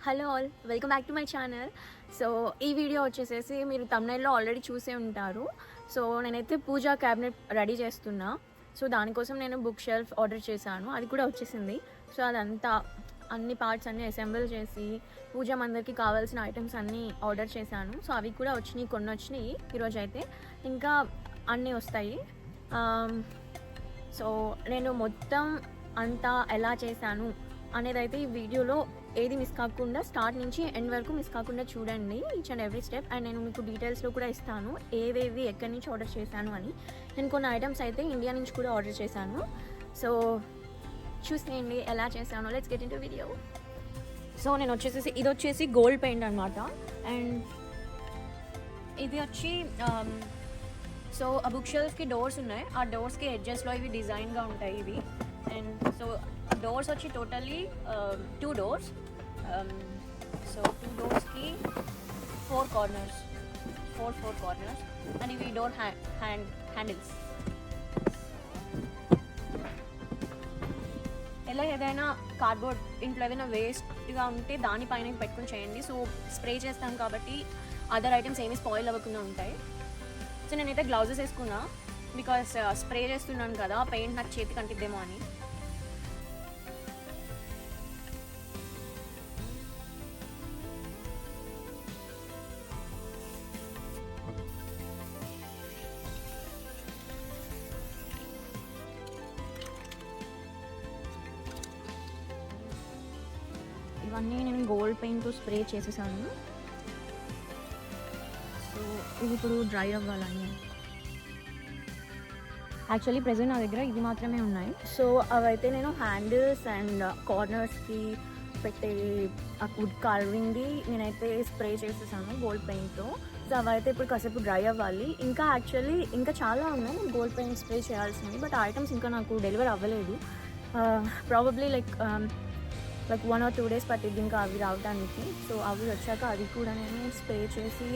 Hello all, welcome back to my channel. So ఈ video వచ్చేసేసి మీరు తమ్నైల్లో ఆల్రెడీ చూసే ఉంటారు. సో నేనైతే పూజా క్యాబినెట్ రెడీ చేస్తున్నా. సో దానికోసం నేను బుక్ షెల్ఫ్ ఆర్డర్ చేశాను, అది కూడా వచ్చేసింది. సో అదంతా అన్ని పార్ట్స్ అన్నీ అసెంబుల్ చేసి పూజా మందిర్కి కావాల్సిన ఐటమ్స్ అన్నీ ఆర్డర్ చేశాను. సో అవి కూడా వచ్చినాయి, కొన్ని వచ్చినాయి ఈరోజు అయితే, ఇంకా అన్నీ వస్తాయి. సో నేను మొత్తం అంతా ఎలా చేశాను అనేది అయితే ఈ వీడియోలో ఏది మిస్ కాకుండా స్టార్ట్ నుంచి ఎండ్ వరకు మిస్ కాకుండా చూడండి, each and every step. And నేను మీకు డీటెయిల్స్లో కూడా ఇస్తాను ఏవేవి ఎక్కడి నుంచి ఆర్డర్ చేశాను అని. నేను కొన్ని ఐటమ్స్ అయితే ఇండియా నుంచి కూడా ఆర్డర్ చేశాను. సో చూసేయండి ఎలా చేశాను. Let's get in to video. So నేను వచ్చేసి ఇది వచ్చేసి గోల్డ్ పెయింట్ అనమాట. అండ్ ఇది వచ్చి సో ఆ బుక్ షెల్ఫ్కి డోర్స్ ఉన్నాయి, ఆ డోర్స్కి ఎడ్జెస్లో ఇవి డిజైన్గా ఉంటాయి ఇవి. అండ్ సో డోర్స్ వచ్చి totally 2 doors. So 2 doors-కి 4 corners, 4 corners. And ఇవి డోర్ హ్యాండిల్స్. ఎలా ఏదైనా కార్డ్బోర్డ్ ఇంట్లో ఏదైనా వేస్ట్గా ఉంటే దానిపైన పెట్టుకుని చేయండి. సో స్ప్రే చేస్తాం కాబట్టి అదర్ ఐటమ్స్ ఏమీ స్పాయిల్ అవ్వకుండా ఉంటాయి. సో నేనైతే గ్లౌజెస్ వేసుకున్నా, బికాస్ స్ప్రే చేస్తున్నాను కదా, పెయింట్ నాకు చేతికి అంటిద్దేమో అని. ఇవన్నీ నేను గోల్డ్ పెయింట్తో స్ప్రే చేసేసాను. సో ఇది ఇప్పుడు డ్రై అవ్వాలని. యాక్చువల్లీ ప్రెజెంట్ నా దగ్గర ఇవి మాత్రమే ఉన్నాయి. సో అవైతే నేను హ్యాండిల్స్ అండ్ కార్నర్స్కి పెట్టే ఆ వుడ్ కార్వింగ్ది నేనైతే స్ప్రే చేసేసాను గోల్డ్ పెయింట్తో. సో అవైతే ఇప్పుడు కాసేపు డ్రై అవ్వాలి. ఇంకా యాక్చువల్లీ ఇంకా చాలా ఉన్నాయి నేను గోల్డ్ పెయింట్ స్ప్రే చేయాల్సినవి, బట్ ఆ ఐటమ్స్ ఇంకా నాకు డెలివరీ అవ్వలేదు. ప్రాబబ్లీ లైక్ 1 or 2 days పట్టిద్ది ఇంకా అవి రావడానికి. సో అవి వచ్చాక అది కూడా నేను స్ప్రే చేసి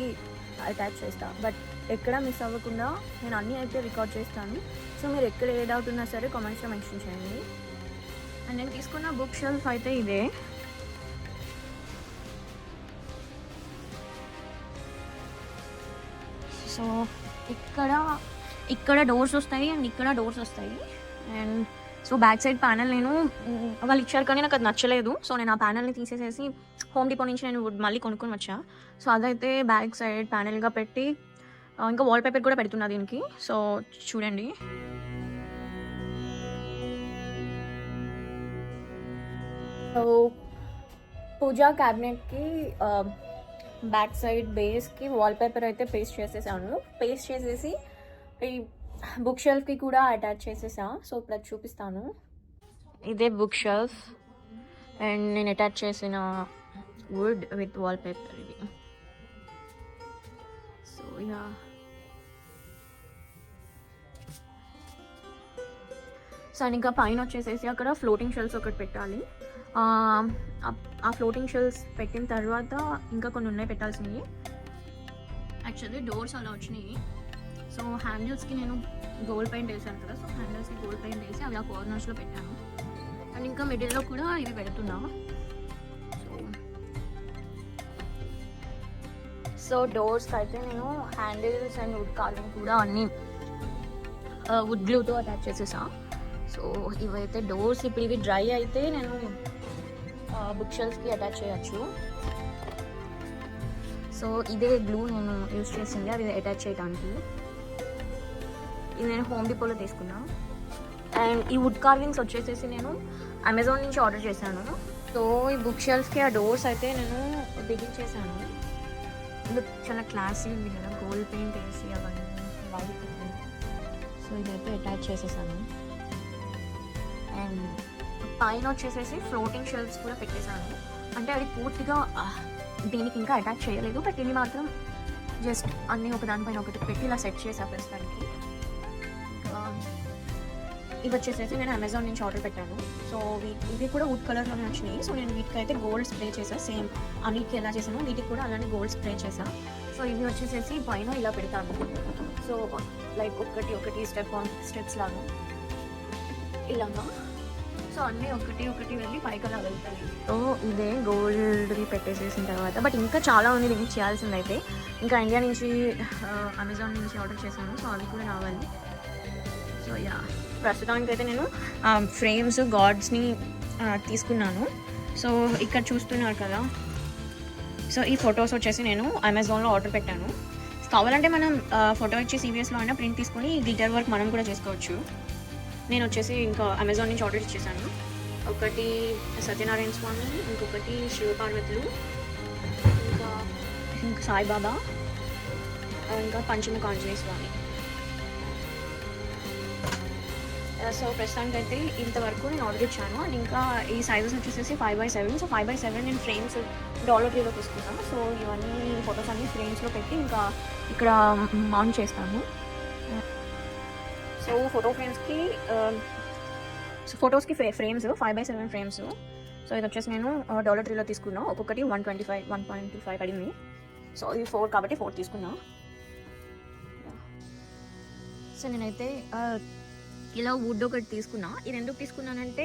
అటాచ్ చేస్తాను. బట్ ఎక్కడ మిస్ అవ్వకుండా నేను అన్నీ అయితే రికార్డ్ చేస్తాను. సో మీరు ఎక్కడ ఏ డౌట్ ఉన్నా సరే కామెంట్స్లో మెన్షన్ చేయండి. అండ్ నేను తీసుకున్న బుక్ షెల్ఫ్ అయితే ఇదే. సో ఇక్కడ డోర్స్ వస్తాయి అండ్ ఇక్కడ డోర్స్ వస్తాయి. And so back side panel నేను వాళ్ళు ఇచ్చారు కానీ నాకు అది నచ్చలేదు. సో నేను ఆ ప్యానెల్ని తీసేసేసి హోమ్ డిపో నుంచి నేను మళ్ళీ కొనుక్కొని వచ్చా. సో అదైతే బ్యాక్ సైడ్ ప్యానెల్గా పెట్టి ఇంకా వాల్ పేపర్ కూడా పెడుతున్నా దీనికి. సో చూడండి. సో పూజా క్యాబినెట్కి బ్యాక్ సైడ్ బేస్కి వాల్ పేపర్ అయితే పేస్ట్ చేసేసి ఈ బుక్ షెల్ఫ్కి కూడా అటాచ్ చేసేసా. సో ఇప్పుడు అది చూపిస్తాను. ఇదే బుక్ షెల్ఫ్ అండ్ నేను అటాచ్ చేసిన వుడ్ విత్ వాల్ పేపర్ ఇది. సో యా, సో ఇంకా పైన వచ్చేసేసి అక్కడ ఫ్లోటింగ్ షెల్ఫ్స్ ఒకటి పెట్టాలి. ఆ ఫ్లోటింగ్ షెల్ఫ్స్ పెట్టిన తర్వాత ఇంకా కొన్ని ఉన్నాయి పెట్టాల్సినవి. యాక్చువల్లీ డోర్స్ అలా వచ్చినాయి. సో హ్యాండిల్స్కి నేను గోల్డ్ పెయింట్ వేసాను కదా, సో హ్యాండిల్స్కి గోల్డ్ పెయింట్ వేసి అవి ఆ కార్నర్స్లో పెట్టాను. అండ్ ఇంకా మిడిల్లో కూడా ఇవి పెడుతున్నా. సో డోర్స్కి అయితే నేను హ్యాండిల్స్ అండ్ వుడ్ కార్వింగ్ కూడా అన్నీ వుడ్ గ్లూతో అటాచ్ చేసేసా. సో ఇవైతే డోర్స్ ఇప్పుడు ఇవి డ్రై అయితే నేను బుక్ షెల్ఫ్కి అటాచ్ చేయొచ్చు. సో ఇదే గ్లూ నేను యూజ్ చేసింది అది అటాచ్ చేయడానికి. ఇది నేను హోమ్ డిపోలో తీసుకున్నా. అండ్ ఈ వుడ్ కార్వింగ్స్ వచ్చేసేసి నేను అమెజాన్ నుంచి ఆర్డర్ చేశాను. సో ఈ బుక్ షెల్ఫ్కి ఆ డోర్స్ అయితే నేను బిగించేసాను. లుక్ చాలా క్లాసీ ఉంది కదా, గోల్డ్ పెయింట్ వేసి అవన్నీ వైట్. సో ఇదైతే అటాచ్ చేసేసాను. అండ్ పైన వచ్చేసేసి ఫ్లోటింగ్ షెల్ఫ్స్ కూడా పెట్టేశాను. అంటే అది పూర్తిగా దీనికి ఇంకా అటాచ్ చేయలేదు, బట్ ఇది మాత్రం జస్ట్ అన్నీ ఒకదానిపైన ఒకటి పెట్టి ఇలా సెట్ చేసా ప్రస్తుతానికి. ఇవి వచ్చేసేసి నేను అమెజాన్ నుంచి ఆర్డర్ పెట్టాను. సో ఇవి కూడా వుడ్ కలర్లోనే వచ్చినాయి. సో నేను వీటికి అయితే గోల్డ్ స్ప్రే చేసా, సేమ్ అన్నిటికి ఎలా చేసాను వీటికి కూడా అలానే గోల్డ్ స్ప్రే చేసా. సో ఇవి వచ్చేసేసి పైన ఇలా పెడతాను. సో లైక్ ఒకటి స్టెప్స్ లాగా ఇలాగా. సో అన్నీ ఒకటి ఒకటి వెళ్ళి పైకి అలా వెళ్తాయి. సో ఇదే గోల్డ్ జ్యువెలరీ పెట్టేసేసిన తర్వాత. బట్ ఇంకా చాలా ఉంది దీనికి చేయాల్సింది అయితే. ఇంకా ఇండియా నుంచి అమెజాన్ నుంచి ఆర్డర్ చేశాను, సో అవి కూడా రావాలి. సో యా, ప్రస్తుతానికి అయితే నేను ఫ్రేమ్స్ గాడ్స్ని తీసుకున్నాను. సో ఇక్కడ చూస్తున్నారు కదా, సో ఈ ఫొటోస్ వచ్చేసి నేను అమెజాన్లో ఆర్డర్ పెట్టాను. కావాలంటే మనం ఫోటో ఇచ్చి CVSలో అయినా ప్రింట్ తీసుకొని గ్లిటర్ వర్క్ మనం కూడా చేసుకోవచ్చు. నేను వచ్చేసి ఇంకా అమెజాన్ నుంచి ఆర్డర్ ఇచ్చేసాను. ఒకటి సత్యనారాయణ స్వామి, ఇంకొకటి శివపార్వతులు, ఇంకా సాయిబాబా, ఇంకా పంచముఖ ఆంజనేయ స్వామి. సో ప్రస్తుతానికి అయితే ఇంతవరకు నేను ఆర్డర్ ఇచ్చాను. అండ్ ఇంకా ఈ సైజెస్ వచ్చేసి 5x7. సో 5x7 నేను ఫ్రేమ్స్ $3 తీసుకున్నాను. సో ఇవన్నీ ఫొటోస్ అన్నీ ఫ్రేమ్స్లో పెట్టి ఇంకా ఇక్కడ మౌంట్ చేస్తాను. సో ఫొటోస్కి ఫ్రేమ్స్ 5x7 ఫ్రేమ్స్. సో ఇది వచ్చేసి నేను $3 తీసుకున్నాను. ఒక్కొక్కటి 125 పడింది. సో ఇది 4 కాబట్టి 4 తీసుకున్నాను. సో నేనైతే ఇలా వుడ్ ఒకటి తీసుకున్నా. ఇది ఎందుకు తీసుకున్నానంటే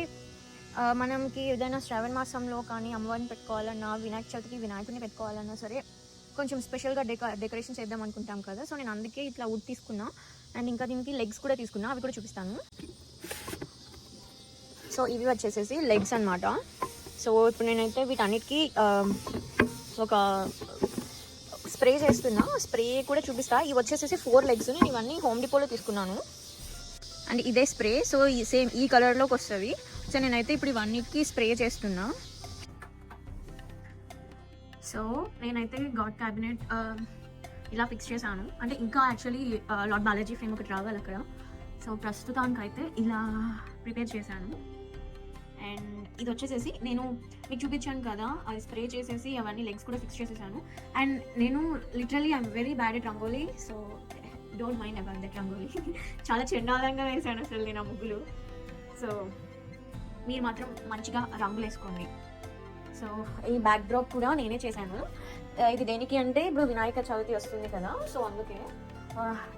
మనకి ఏదైనా శ్రావణ మాసంలో కానీ అమ్మవారిని పెట్టుకోవాలన్నా, వినాయక చవితికి వినాయకుడిని పెట్టుకోవాలన్నా సరే కొంచెం స్పెషల్గా డెకరేషన్ చేద్దాం అనుకుంటాం కదా. సో నేను అందుకే ఇట్లా వుడ్ తీసుకున్నా. అండ్ ఇంకా దీనికి లెగ్స్ కూడా తీసుకున్నా, అవి కూడా చూపిస్తాను. సో ఇవి వచ్చేసేసి లెగ్స్ అనమాట. సో ఇప్పుడు నేనైతే వీటన్నిటికీ ఒక స్ప్రే చేస్తున్నా, స్ప్రే కూడా చూపిస్తా. ఇవి వచ్చేసేసి 4 లెగ్స్. నేను ఇవన్నీ హోమ్ డిపోలో తీసుకున్నాను. అండ్ ఇదే స్ప్రే, సో సేమ్ ఈ కలర్లోకి వస్తుంది. సో నేనైతే ఇప్పుడు ఇవన్నిటికీ స్ప్రే చేస్తున్నా. సో నేనైతే గాడ్ క్యాబినెట్ ఇలా ఫిక్స్ చేశాను. అంటే ఇంకా యాక్చువల్లీ లార్డ్ బాలాజీ ఫ్రేమ్ ఒకటి రావాలి అక్కడ. సో ప్రస్తుతానికి అయితే ఇలా ప్రిపేర్ చేశాను. అండ్ ఇది వచ్చేసేసి నేను మీకు చూపించాను కదా, అది స్ప్రే చేసేసి అవన్నీ లెగ్స్ కూడా ఫిక్స్ చేసేసాను. అండ్ నేను literally I'm very bad at rangoli. So don't mind about that rangoli. చాలా చెండాలంగా వేసాను అసలు నేను ఆ ముగ్గులు. సో మీరు మాత్రం మంచిగా రంగులు వేసుకోండి. సో ఈ బ్యాక్ డ్రాప్ కూడా నేనే చేశాను. ఇది దేనికి అంటే ఇప్పుడు వినాయక చవితి వస్తుంది కదా, సో అందుకే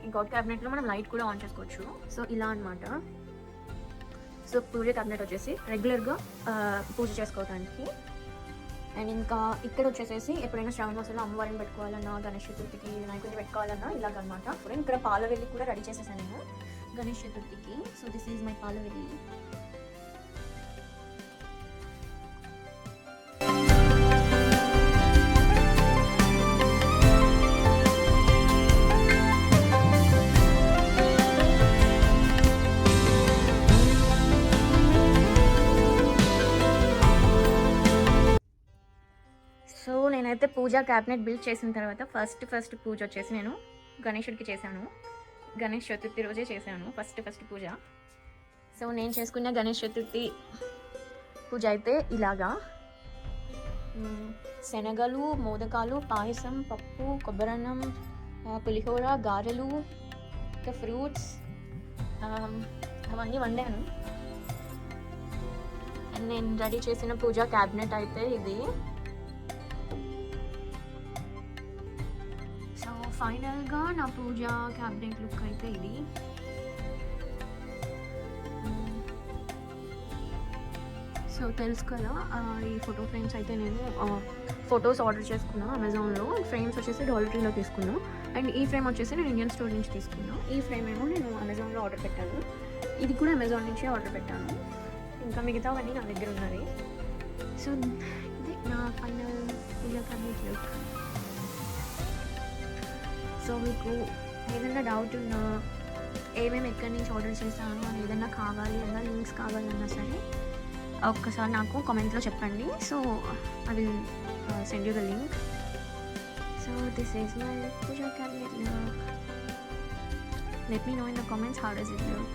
ఈ గాడ్ క్యాబినెట్లో మనం లైట్ కూడా ఆన్ చేసుకోవచ్చు. సో ఇలా అనమాట. సో పూజ క్యాబినెట్ వచ్చేసి రెగ్యులర్గా పూజ చేసుకోవడానికి. అండ్ ఇంకా ఇక్కడ వచ్చేసేసి ఎప్పుడైనా శ్రావణ మాసంలో అమ్మవారిని పెట్టుకోవాలన్నా, గణేష్ చతుర్థికి వినాయకుడిని పెట్టుకోవాలన్నా ఇలాగనమాట. ఇప్పుడు ఇక్కడ పాలవెల్లి కూడా రెడీ చేసేసాను నేను గణేష్ చతుర్థికి. So this is my palavelli. So నేనైతే పూజా క్యాబినెట్ బిల్డ్ చేసిన తర్వాత ఫస్ట్ పూజ వచ్చేసి నేను గణేశుడికి చేశాను. గణేష్ చతుర్థి రోజే చేశాను ఫస్ట్ పూజ. సో నేను చేసుకున్న గణేష్ చతుర్థి పూజ అయితే ఇలాగా శనగలు, మోదకాలు, పాయసం, పప్పు, కొబ్బరన్నం, పులిహోర, గారెలు, ఇంకా ఫ్రూట్స్ అవన్నీ వండాను. అండ్ నేను రెడీ చేసిన పూజా క్యాబినెట్ అయితే ఇది. సో ఫైనల్గా నా పూజా క్యాబినెట్ లుక్ అయితే ఇది. సో తెలుసు కదా, ఈ ఫోటో ఫ్రేమ్స్ అయితే నేను ఫొటోస్ ఆర్డర్ చేసుకున్నాను అమెజాన్లో. ఫ్రేమ్స్ వచ్చేసి $1 తీసుకున్నాను. అండ్ ఈ ఫ్రేమ్ వచ్చేసి నేను ఇండియన్ స్టోర్ నుంచి తీసుకున్నాను. ఈ ఫ్రేమ్ ఏమో నేను అమెజాన్లో ఆర్డర్ పెట్టాను. ఇది కూడా అమెజాన్ నుంచే ఆర్డర్ పెట్టాను. ఇంకా మిగతావన్నీ నా దగ్గర ఉన్నాయి. సో ఇది నా ఫైనల్ పూజా క్యాబినెట్ లుక్. సో మీకు ఏదైనా డౌట్ ఉన్నా, ఏమేమి ఎక్కడి నుంచి ఆర్డర్ చేశాను అని ఏదైనా కావాలి అన్నా, లింక్స్ కావాలన్నా సరే ఒక్కసారి నాకు కామెంట్లో చెప్పండి. So I will send you the link. So this is my puja cabinet look. Let me know in the comments how does it look.